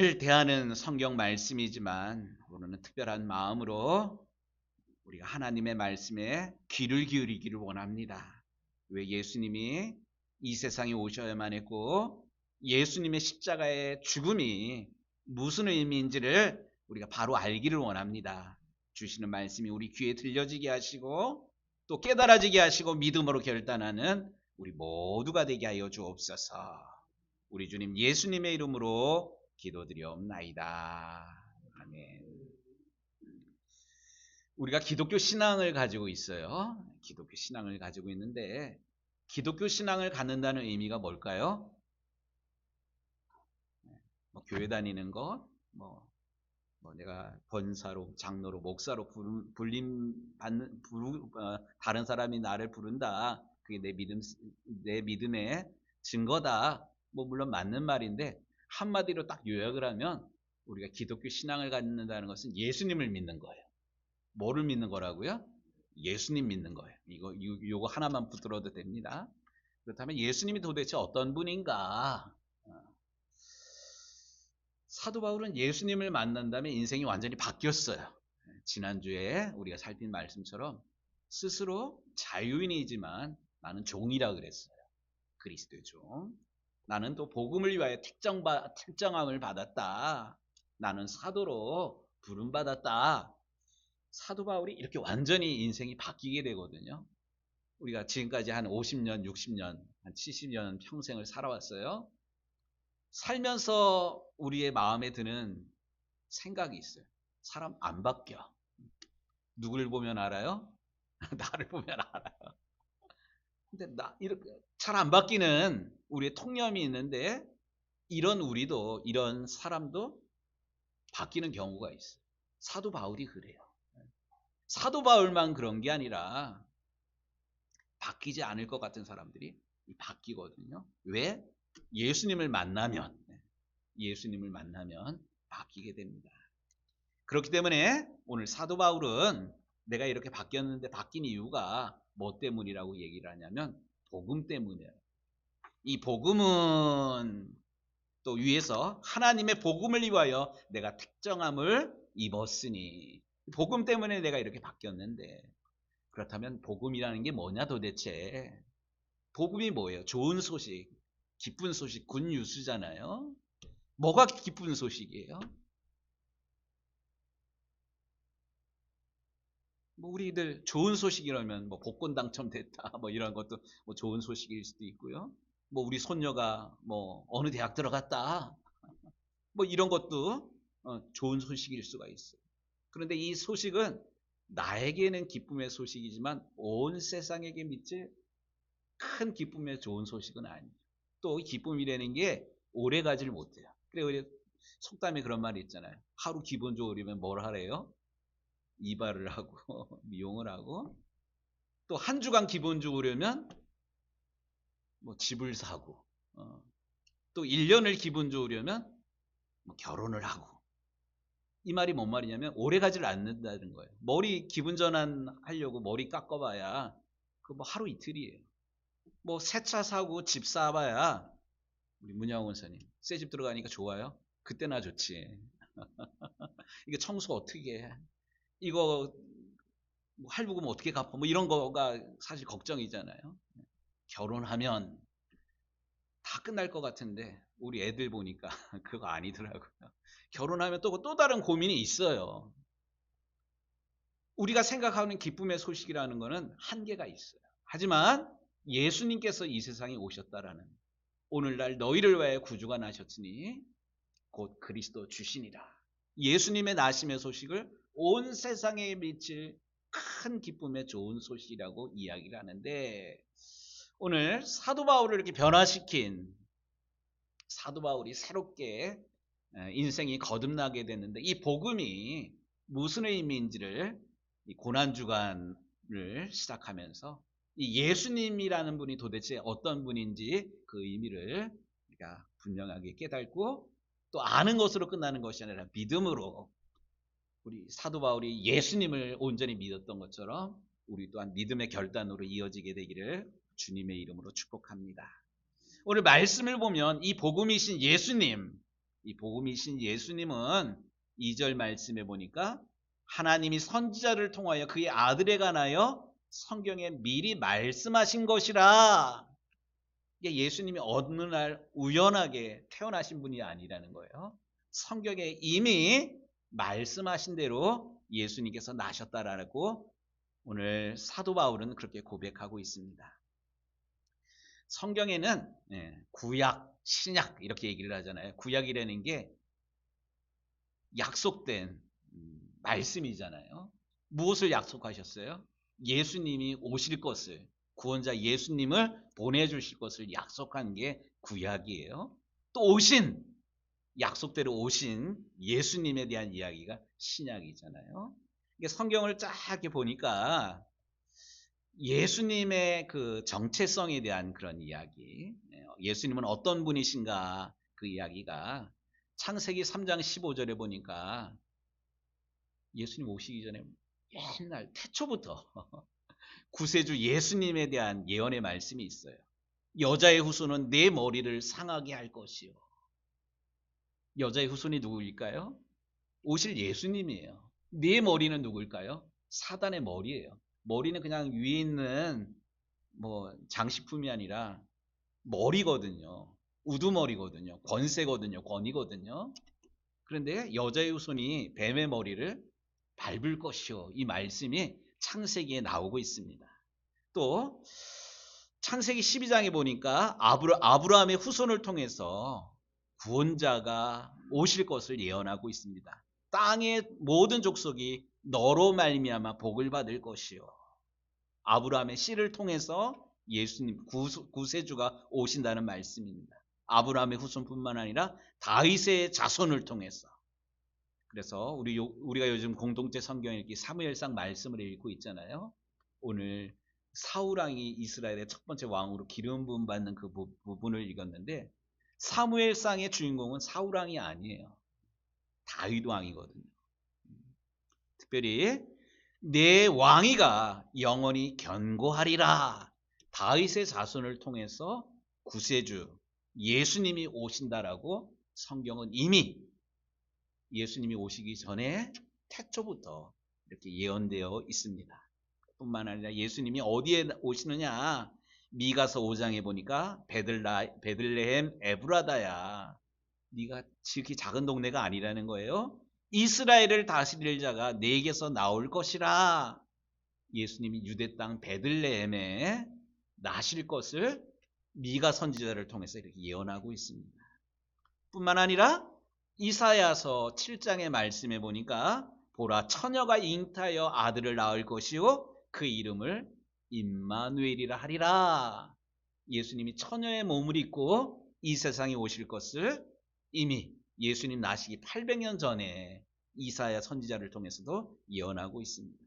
늘 대하는 성경 말씀이지만 오늘은 특별한 마음으로 우리가 하나님의 말씀에 귀를 기울이기를 원합니다. 왜 예수님이 이 세상에 오셔야만 했고 예수님의 십자가의 죽음이 무슨 의미인지를 우리가 바로 알기를 원합니다. 주시는 말씀이 우리 귀에 들려지게 하시고 또 깨달아지게 하시고 믿음으로 결단하는 우리 모두가 되게 하여 주옵소서. 우리 주님 예수님의 이름으로 기도드리옵나이다. 아멘. 우리가 기독교 신앙을 가지고 있어요. 기독교 신앙을 가지고 있는데 기독교 신앙을 갖는다는 의미가 뭘까요? 뭐 교회 다니는 것, 뭐 내가 권사로, 장로로, 목사로 다른 사람이 나를 부른다. 그게 내 믿음의 증거다. 뭐 물론 맞는 말인데 한마디로 딱 요약을 하면 우리가 기독교 신앙을 갖는다는 것은 예수님을 믿는 거예요. 뭐를 믿는 거라고요? 예수님 믿는 거예요. 요거 하나만 붙들어도 됩니다. 그렇다면 예수님이 도대체 어떤 분인가? 사도 바울은 예수님을 만난 다음에 인생이 완전히 바뀌었어요. 지난주에 우리가 살핀 말씀처럼 스스로 자유인이지만 나는 종이라 그랬어요. 그리스도의 종. 나는 또 복음을 위하여 특정함을 받았다. 나는 사도로 부름받았다. 사도 바울이 이렇게 완전히 인생이 바뀌게 되거든요. 우리가 지금까지 한 50년, 60년, 한 70년 평생을 살아왔어요. 살면서 우리의 마음에 드는 생각이 있어요. 사람 안 바뀌어. 누구를 보면 알아요? 나를 보면 알아요. 근데 이렇게 잘 안 바뀌는 우리의 통념이 있는데 이런 우리도 이런 사람도 바뀌는 경우가 있어요. 사도 바울이 그래요. 사도 바울만 그런 게 아니라 바뀌지 않을 것 같은 사람들이 바뀌거든요. 왜? 예수님을 만나면 바뀌게 됩니다. 그렇기 때문에 오늘 사도 바울은 내가 이렇게 바뀌었는데 바뀐 이유가 뭐 때문이라고 얘기를 하냐면 복음 때문이에요. 이 복음은 또 위에서 하나님의 복음을 위하여 내가 특정함을 입었으니 복음 때문에 내가 이렇게 바뀌었는데 그렇다면 복음이라는 게 뭐냐 도대체? 복음이 뭐예요? 좋은 소식, 기쁜 소식, 굿뉴스잖아요. 뭐가 기쁜 소식이에요? 뭐 우리들 좋은 소식이라면 뭐 복권 당첨됐다 뭐 이런 것도 뭐 좋은 소식일 수도 있고요. 뭐 우리 손녀가 뭐 어느 대학 들어갔다 뭐 이런 것도 좋은 소식일 수가 있어요. 그런데 이 소식은 나에게는 기쁨의 소식이지만 온 세상에게 미칠 큰 기쁨의 좋은 소식은 아니에요. 또 기쁨이라는 게 오래 가지를 못해요. 그래 우리 속담에 그런 말이 있잖아요. 하루 기분 좋으려면 뭘 하래요? 이발을 하고 미용을 하고 또 한 주간 기분 좋으려면 뭐 집을 사고 또 1년을 기분 좋으려면 뭐 결혼을 하고 이 말이 뭔 말이냐면 오래 가지를 않는다는 거예요. 머리 기분 전환 하려고 머리 깎아봐야 그 뭐 하루 이틀이에요. 뭐 새 차 사고 집 사봐야 우리 문양원 원사님 새 집 들어가니까 좋아요? 그때나 좋지. 이게 청소 어떻게 해? 이거 뭐 할부금 어떻게 갚아? 뭐 이런 거가 사실 걱정이잖아요. 결혼하면 다 끝날 것 같은데 우리 애들 보니까 그거 아니더라고요. 결혼하면 또 다른 고민이 있어요. 우리가 생각하는 기쁨의 소식이라는 것은 한계가 있어요. 하지만 예수님께서 이 세상에 오셨다라는 오늘날 너희를 위하여 구주가 나셨으니 곧 그리스도 주시니라. 예수님의 나심의 소식을 온 세상에 미칠 큰 기쁨의 좋은 소식이라고 이야기를 하는데 오늘 사도 바울을 이렇게 변화시킨 사도 바울이 새롭게 인생이 거듭나게 됐는데 이 복음이 무슨 의미인지를 이 고난주간을 시작하면서 이 예수님이라는 분이 도대체 어떤 분인지 그 의미를 우리가 분명하게 깨닫고 또 아는 것으로 끝나는 것이 아니라 믿음으로 우리 사도 바울이 예수님을 온전히 믿었던 것처럼 우리 또한 믿음의 결단으로 이어지게 되기를 주님의 이름으로 축복합니다. 오늘 말씀을 보면 이 복음이신 예수님 이 복음이신 예수님은 2절 말씀에 보니까 하나님이 선지자를 통하여 그의 아들에 관하여 성경에 미리 말씀하신 것이라. 이게 예수님이 어느 날 우연하게 태어나신 분이 아니라는 거예요. 성경에 이미 말씀하신 대로 예수님께서 나셨다라고 오늘 사도 바울은 그렇게 고백하고 있습니다. 성경에는 구약, 신약 이렇게 얘기를 하잖아요. 구약이라는 게 약속된 말씀이잖아요. 무엇을 약속하셨어요? 예수님이 오실 것을, 구원자 예수님을 보내주실 것을 약속한 게 구약이에요. 또 오신, 약속대로 오신 예수님에 대한 이야기가 신약이잖아요. 이게 성경을 쫙 이렇게 보니까 예수님의 그 정체성에 대한 그런 이야기, 예수님은 어떤 분이신가, 그 이야기가 창세기 3장 15절에 보니까 예수님 오시기 전에 옛날 태초부터 구세주 예수님에 대한 예언의 말씀이 있어요. 여자의 후손은 내 머리를 상하게 할 것이요. 여자의 후손이 누구일까요? 오실 예수님이에요. 네 머리는 누구일까요? 사단의 머리예요. 머리는 그냥 위에 있는 뭐 장식품이 아니라 머리거든요. 우두머리거든요. 권세거든요. 권위거든요. 그런데 여자의 후손이 뱀의 머리를 밟을 것이요. 이 말씀이 창세기에 나오고 있습니다. 또 창세기 12장에 보니까 아브라함의 후손을 통해서 구원자가 오실 것을 예언하고 있습니다. 땅의 모든 족속이 너로 말미암아 복을 받을 것이요. 아브라함의 씨를 통해서 예수님 구세주가 오신다는 말씀입니다. 아브라함의 후손뿐만 아니라 다윗의 자손을 통해서. 그래서 우리가 요즘 공동체 성경 읽기 사무엘상 말씀을 읽고 있잖아요. 오늘 사울왕이 이스라엘의 첫 번째 왕으로 기름 부음 받는 그 부분을 읽었는데 사무엘상의 주인공은 사울왕이 아니에요. 다윗 왕이거든요. 특별히 내 왕위가 영원히 견고하리라. 다윗의 자손을 통해서 구세주 예수님이 오신다라고 성경은 이미 예수님이 오시기 전에 태초부터 이렇게 예언되어 있습니다. 뿐만 아니라 예수님이 어디에 오시느냐, 미가서 5장에 보니까 베들레헴 에브라다야. 네가 지극히 작은 동네가 아니라는 거예요. 이스라엘을 다스릴 자가 네게서 나올 것이라. 예수님이 유대 땅 베들레헴에 나실 것을 미가 선지자를 통해서 이렇게 예언하고 있습니다. 뿐만 아니라 이사야서 7장의 말씀에 보니까 보라 처녀가 잉타하여 아들을 낳을 것이요 그 이름을 임마누엘이라 하리라. 예수님이 처녀의 몸을 입고 이 세상에 오실 것을 이미 예수님 나시기 800년 전에 이사야 선지자를 통해서도 예언하고 있습니다.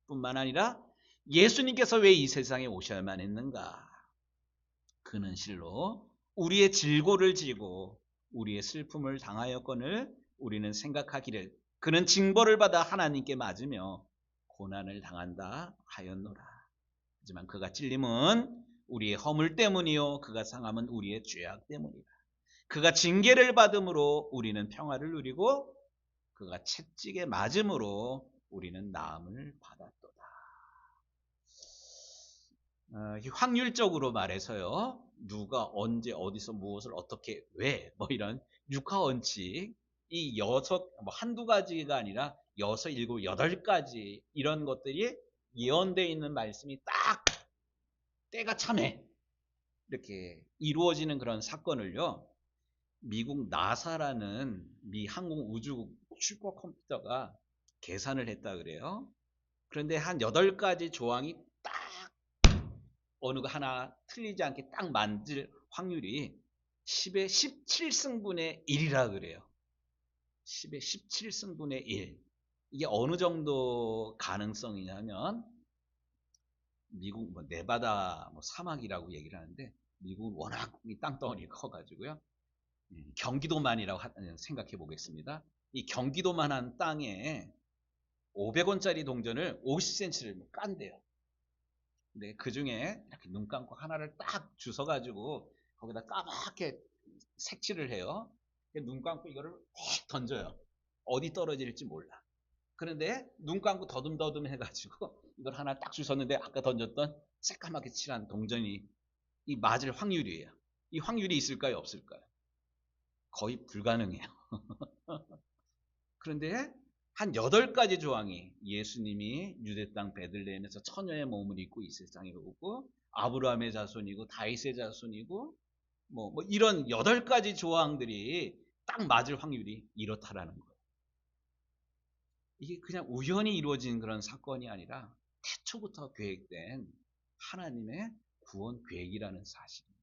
뿐만 아니라 예수님께서 왜 이 세상에 오셔야만 했는가? 그는 실로 우리의 질고를 지고 우리의 슬픔을 당하였거늘 우리는 생각하기를 그는 징벌을 받아 하나님께 맞으며 고난을 당한다 하였노라. 하지만 그가 찔림은 우리의 허물 때문이요 그가 상함은 우리의 죄악 때문이다. 그가 징계를 받음으로 우리는 평화를 누리고 그가 채찍에 맞음으로 우리는 나음을 받았도다. 확률적으로 말해서요. 누가 언제 어디서 무엇을 어떻게 왜 뭐 이런 육하 원칙 이 한두 가지가 아니라 6, 7, 8가지 이런 것들이 예언되어 있는 말씀이 딱 때가 참해 이렇게 이루어지는 그런 사건을요. 미국 나사라는 미 항공우주국 슈퍼컴퓨터가 계산을 했다 그래요. 그런데 한 8가지 조항이 딱 어느 거 하나 틀리지 않게 딱 만들 확률이 10의 17승분의 1이라 그래요. 10의 17승분의 1. 이게 어느 정도 가능성이냐면 미국 네바다 사막이라고 얘기를 하는데 미국은 워낙 이 땅덩어리 커가지고요. 경기도만이라고 생각해 보겠습니다. 이 경기도만한 땅에 500원짜리 동전을 50cm를 깐대요. 근데 그 중에 이렇게 눈 감고 하나를 딱 주워가지고 거기다 까맣게 색칠을 해요. 눈 감고 이거를 확 던져요. 어디 떨어질지 몰라. 그런데 눈 감고 더듬더듬 해가지고 이걸 하나 딱 주웠는데 아까 던졌던 새까맣게 칠한 동전이 이 맞을 확률이에요. 이 확률이 있을까요? 없을까요? 거의 불가능해요. 그런데 한 8가지 조항이 예수님이 유대 땅 베들레헴에서 처녀의 몸을 입고 이 세상에 오고 아브라함의 자손이고 다윗의 자손이고 뭐 이런 8가지 조항들이 딱 맞을 확률이 이렇다라는 거예요. 이게 그냥 우연히 이루어진 그런 사건이 아니라 태초부터 계획된 하나님의 구원 계획이라는 사실입니다.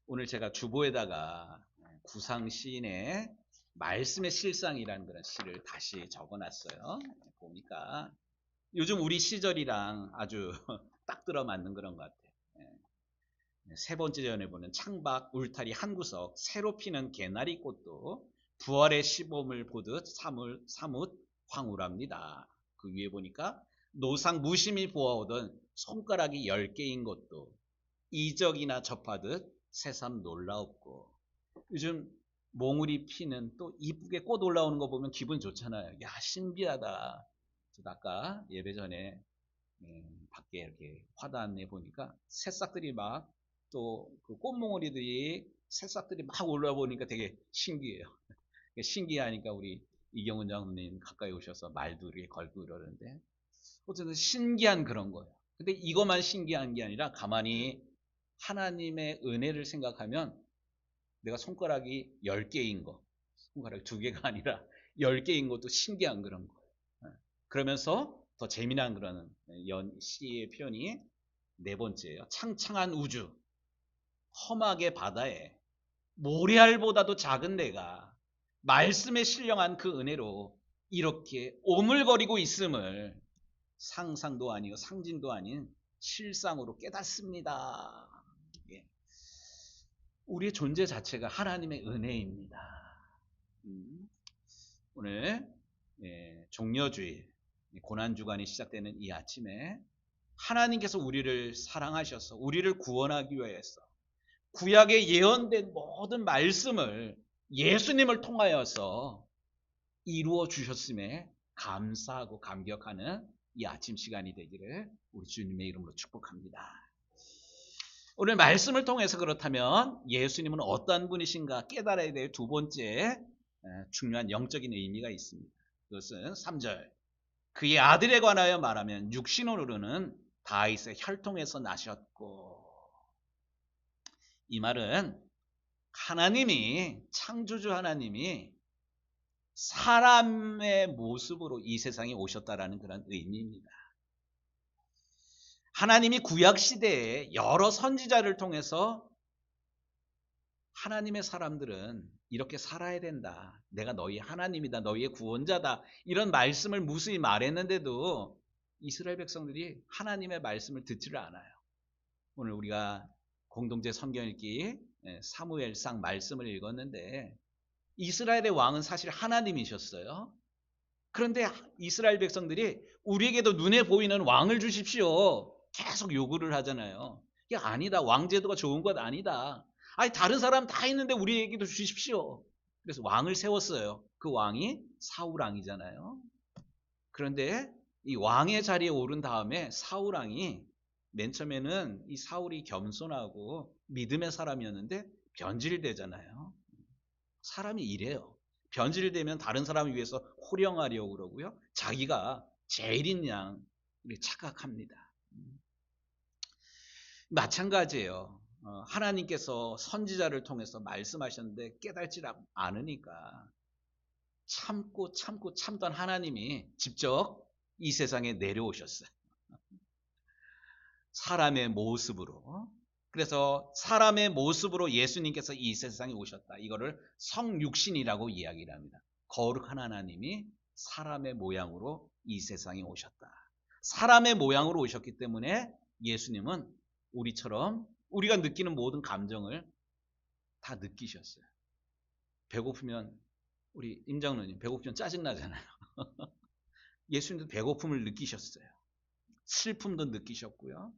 오늘 제가 주보에다가 구상 시인의 말씀의 실상이라는 그런 시를 다시 적어놨어요. 보니까 요즘 우리 시절이랑 아주 딱 들어맞는 그런 것 같아요. 세 번째 전에 보는 창밖 울타리 한 구석 새로 피는 개나리 꽃도 부활의 시범을 보듯 사뭇 황홀합니다. 그 위에 보니까 노상 무심히 보아오던 손가락이 10개인 것도 이적이나 접하듯 새삼 놀라웠고, 요즘 몽우리 피는 또 이쁘게 꽃 올라오는 거 보면 기분 좋잖아요. 야, 신기하다. 저도 아까 예배 전에 밖에 이렇게 화단에 보니까 새싹들이 막 또 그 꽃몽우리들이 새싹들이 막 올라와 보니까 되게 신기해요. 신기하니까 우리 이경훈 장로님 가까이 오셔서 말도 이렇게 걸고 이러는데 어쨌든 신기한 그런 거예요. 근데 이것만 신기한 게 아니라 가만히 하나님의 은혜를 생각하면 내가 손가락이 10개인 거, 손가락 2개가 아니라 10개인 것도 신기한 그런 거예요. 그러면서 더 재미난 그런 시의 표현이 네 번째예요. 창창한 우주, 험하게 바다에 모래알보다도 작은 내가 말씀에 신령한 그 은혜로 이렇게 오물거리고 있음을 상상도 아니고 상징도 아닌 실상으로 깨닫습니다. 예. 우리의 존재 자체가 하나님의 은혜입니다. 오늘 종려주일 고난주간이 시작되는 이 아침에 하나님께서 우리를 사랑하셔서 우리를 구원하기 위해서 구약에 예언된 모든 말씀을 예수님을 통하여서 이루어 주셨음에 감사하고 감격하는 이 아침 시간이 되기를 우리 주님의 이름으로 축복합니다. 오늘 말씀을 통해서 그렇다면 예수님은 어떠한 분이신가 깨달아야 될 두 번째 중요한 영적인 의미가 있습니다. 그것은 3절 그의 아들에 관하여 말하면 육신으로는 다윗의 혈통에서 나셨고, 이 말은 하나님이 창조주 하나님이 사람의 모습으로 이 세상에 오셨다라는 그런 의미입니다. 하나님이 구약 시대에 여러 선지자를 통해서 하나님의 사람들은 이렇게 살아야 된다. 내가 너희의 하나님이다. 너희의 구원자다. 이런 말씀을 무수히 말했는데도 이스라엘 백성들이 하나님의 말씀을 듣지를 않아요. 오늘 우리가 공동체 성경 읽기 사무엘상 말씀을 읽었는데 이스라엘의 왕은 사실 하나님이셨어요. 그런데 이스라엘 백성들이 우리에게도 눈에 보이는 왕을 주십시오. 계속 요구를 하잖아요. 이게 아니다. 왕제도가 좋은 것 아니다. 아니 다른 사람 다 있는데 우리에게도 주십시오. 그래서 왕을 세웠어요. 그 왕이 사울 왕이잖아요. 그런데 이 왕의 자리에 오른 다음에 사울 왕이 맨 처음에는 이 사울이 겸손하고 믿음의 사람이었는데 변질되잖아요. 사람이 이래요. 변질되면 다른 사람을 위해서 호령하려고 그러고요. 자기가 제일인 양 착각합니다. 마찬가지예요. 하나님께서 선지자를 통해서 말씀하셨는데 깨닫지 않으니까 참던 하나님이 직접 이 세상에 내려오셨어요. 사람의 모습으로. 그래서 사람의 모습으로 예수님께서 이 세상에 오셨다. 이거를 성육신이라고 이야기를 합니다. 거룩한 하나님이 사람의 모양으로 이 세상에 오셨다. 사람의 모양으로 오셨기 때문에 예수님은 우리처럼 우리가 느끼는 모든 감정을 다 느끼셨어요. 배고프면 우리 임장로님 배고프면 짜증나잖아요. 예수님도 배고픔을 느끼셨어요. 슬픔도 느끼셨고요.